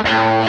Hello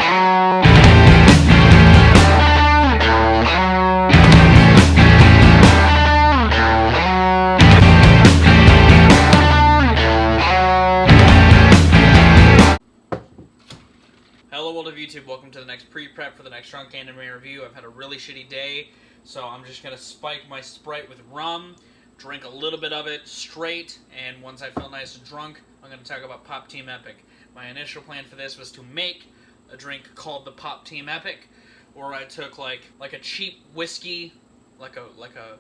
world of YouTube, welcome to the next pre-prep for the next drunk anime review. I've had a really shitty day, so I'm just going to spike my Sprite with rum, drink a little bit of it straight, and once I feel nice and drunk, I'm going to talk about Pop Team Epic. My initial plan for this was to make a drink called the Pop Team Epic, where I took like a cheap whiskey, like a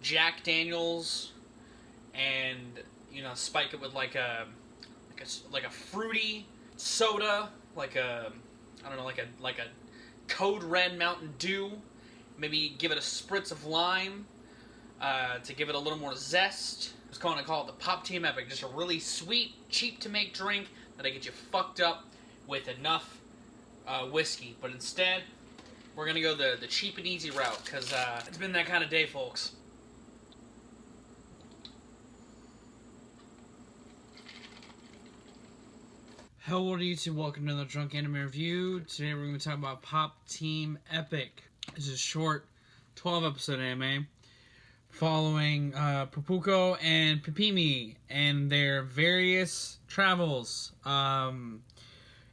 Jack Daniels, and spike it with like a fruity soda, like a Code Red Mountain Dew. Maybe give it a spritz of lime to give it a little more zest. I was going to call it the Pop Team Epic. Just a really sweet, cheap to make drink that'll get you fucked up with enough whiskey. But instead, we're gonna go the cheap and easy route because it's been that kind of day, folks. Hello YouTube, welcome to another Drunk Anime Review. Today we're going to talk about Pop Team Epic. This is a short 12-episode anime following Pupuko and Pipimi and their various travels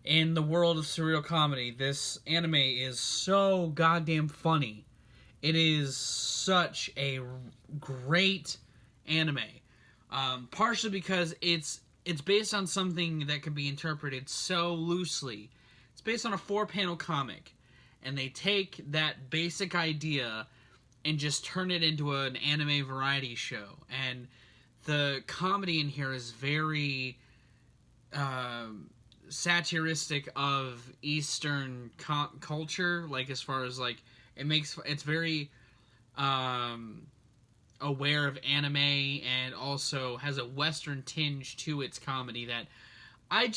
in the world of surreal comedy. This anime is so goddamn funny. It is such a great anime. Partially because it's based on something that can be interpreted so loosely. It's based on a 4-panel comic, and they take that basic idea and just turn it into an anime variety show. And the comedy in here is very satiristic of Eastern culture, like as far as like it's very aware of anime and also has a Western tinge to its comedy that I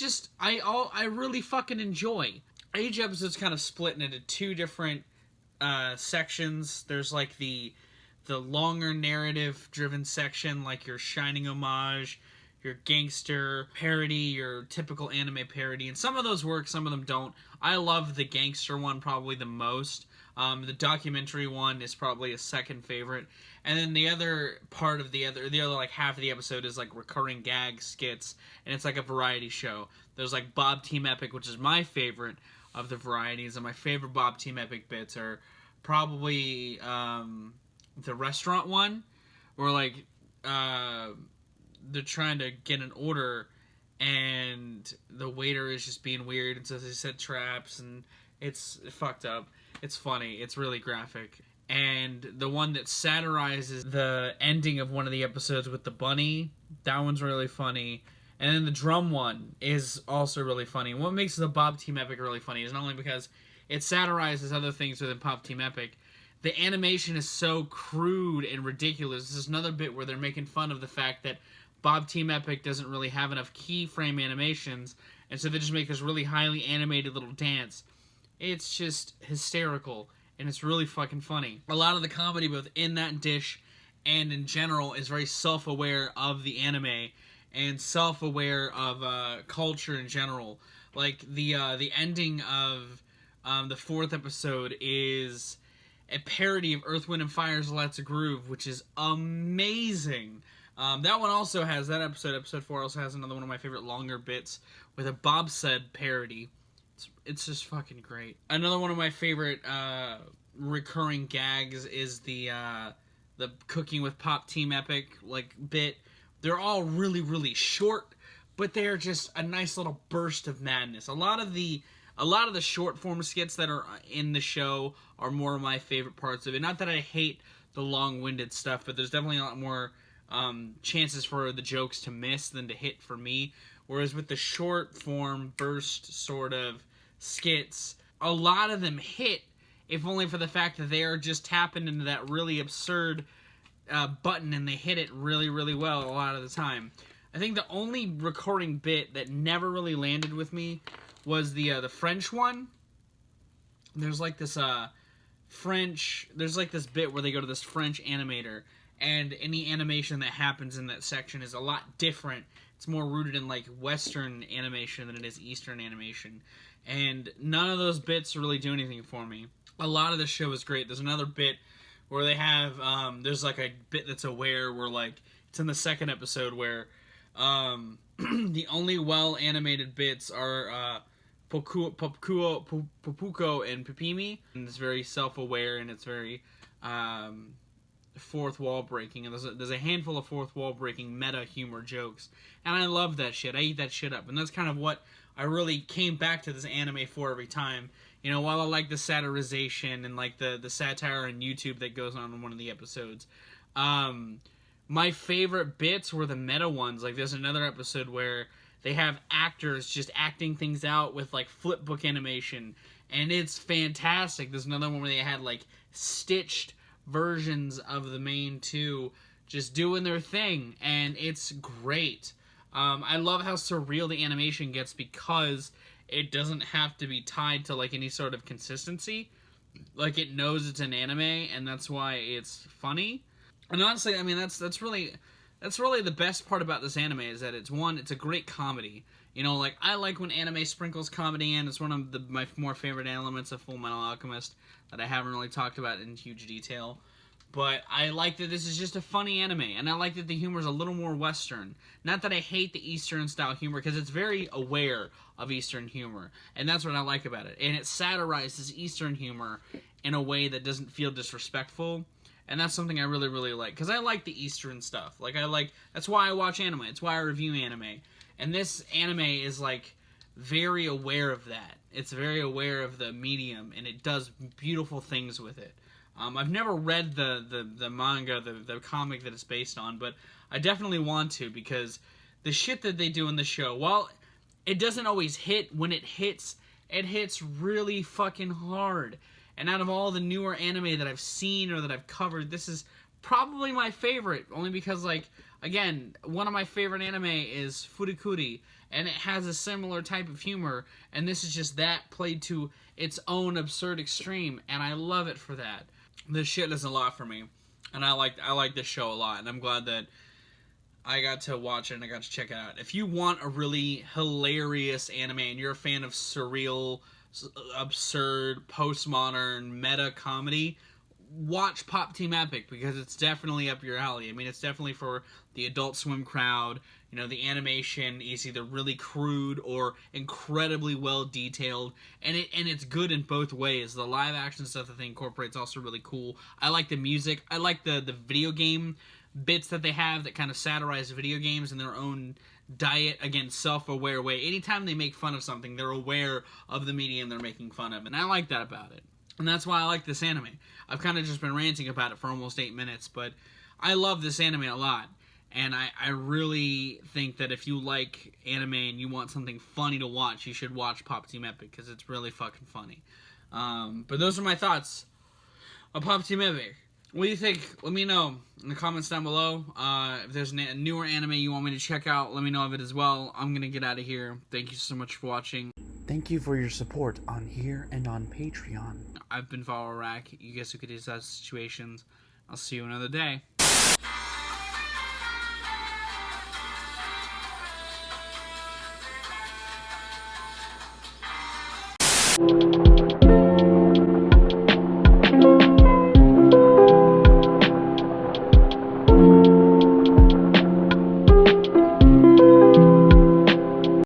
really fucking enjoy. Each episode's kind of split into two different sections. There's like the longer narrative driven section, like your shining homage, your gangster parody, your typical anime parody, and some of those work, some of them don't. I love the gangster one probably the most. The documentary one is probably a second favorite. And then the other part of the other like half of the episode is like recurring gag skits, and it's like a variety show. There's like Bob Team Epic, which is my favorite of the varieties, and my favorite Bob Team Epic bits are probably the restaurant one, where like they're trying to get an order, and the waiter is just being weird, and so they set traps, and it's fucked up. It's funny. It's really graphic. And the one that satirizes the ending of one of the episodes with the bunny, that one's really funny. And then the drum one is also really funny. What makes the Bob Team Epic really funny is not only because it satirizes other things within Pop Team Epic, the animation is so crude and ridiculous. This is another bit where they're making fun of the fact that Bob Team Epic doesn't really have enough keyframe animations, and so they just make this really highly animated little dance. It's just hysterical, and it's really fucking funny. A lot of the comedy, both in that dish and in general, is very self-aware of the anime and self-aware of culture in general. Like, the ending of the 4th episode is a parody of Earth, Wind & Fire's Let's Groove, which is amazing. That one also has, that episode 4, also has another one of my favorite longer bits with a bobsled parody. It's just fucking great. Another one of my favorite recurring gags is the cooking with Pop Team Epic like bit. They're all really, really short, but they're just a nice little burst of madness. A lot of the short form skits that are in the show are more of my favorite parts of it. Not that I hate the long-winded stuff, but there's definitely a lot more chances for the jokes to miss than to hit for me. Whereas with the short form burst sort of skits, a lot of them hit, if only for the fact that they are just tapping into that really absurd button, and they hit it really, really well a lot of the time. I think the only recurring bit that never really landed with me was the French one. There's like this there's like this bit where they go to this French animator, and any animation that happens in that section is a lot different it's more rooted in like Western animation than it is Eastern animation, and none of those bits really do anything for me. A lot of the show is great. There's another bit where they have there's like a bit that's aware where like it's in the second episode where the only well animated bits are Popuko and Pipimi, and it's very self-aware and it's very fourth wall breaking, and there's a handful of fourth wall breaking meta humor jokes, and I love that shit. I eat that shit up, and that's kind of what I really came back to this anime for every time. You know, while I like the satirization and like the satire on YouTube that goes on in one of the episodes, my favorite bits were the meta ones. Like there's another episode where they have actors just acting things out with like flipbook animation, and it's fantastic. There's another one where they had like stitched versions of the main two just doing their thing, and it's great. I love how surreal the animation gets because it doesn't have to be tied to like any sort of consistency. Like it knows it's an anime, and that's why it's funny. And honestly, I mean that's really the best part about this anime is that it's a great comedy. You know, like I like when anime sprinkles comedy in. It's one of my more favorite elements of Full Metal Alchemist that I haven't really talked about in huge detail. But I like that this is just a funny anime, and I like that the humor is a little more Western. Not that I hate the Eastern style humor, because it's very aware of Eastern humor, and that's what I like about it. And it satirizes Eastern humor in a way that doesn't feel disrespectful, and that's something I really, really like, because I like the Eastern stuff. That's why I watch anime. It's why I review anime. And this anime is, like, very aware of that. It's very aware of the medium, and it does beautiful things with it. I've never read the manga, the comic that it's based on, but I definitely want to, because the shit that they do in the show, while it doesn't always hit, when it hits really fucking hard. And out of all the newer anime that I've seen or that I've covered, this is probably my favorite, only because, like, again, one of my favorite anime is Furikuri, and it has a similar type of humor, and this is just that played to its own absurd extreme, and I love it for that. This shit is a lot for me, and I like this show a lot, and I'm glad that I got to watch it and I got to check it out. If you want a really hilarious anime and you're a fan of surreal, absurd, postmodern, meta comedy, watch Pop Team Epic, because it's definitely up your alley. I mean, it's definitely for the Adult Swim crowd. You know, the animation is either really crude or incredibly well detailed, and it's good in both ways. The live action stuff that they incorporate is also really cool. I like the music. I like the video game bits that they have that kind of satirize video games in their own diet, again, self-aware way. Anytime they make fun of something, they're aware of the medium they're making fun of, and I like that about it. And that's why I like this anime. I've kind of just been ranting about it for almost 8 minutes, but I love this anime a lot. And I really think that if you like anime and you want something funny to watch, you should watch Pop Team Epic, because it's really fucking funny. But those are my thoughts on Pop Team Epic. What do you think? Let me know in the comments down below. If there's a newer anime you want me to check out, let me know of it as well. I'm going to get out of here. Thank you so much for watching. Thank you for your support on here and on Patreon. I've been Follow Rack. You guys who could use that situations. I'll see you another day. You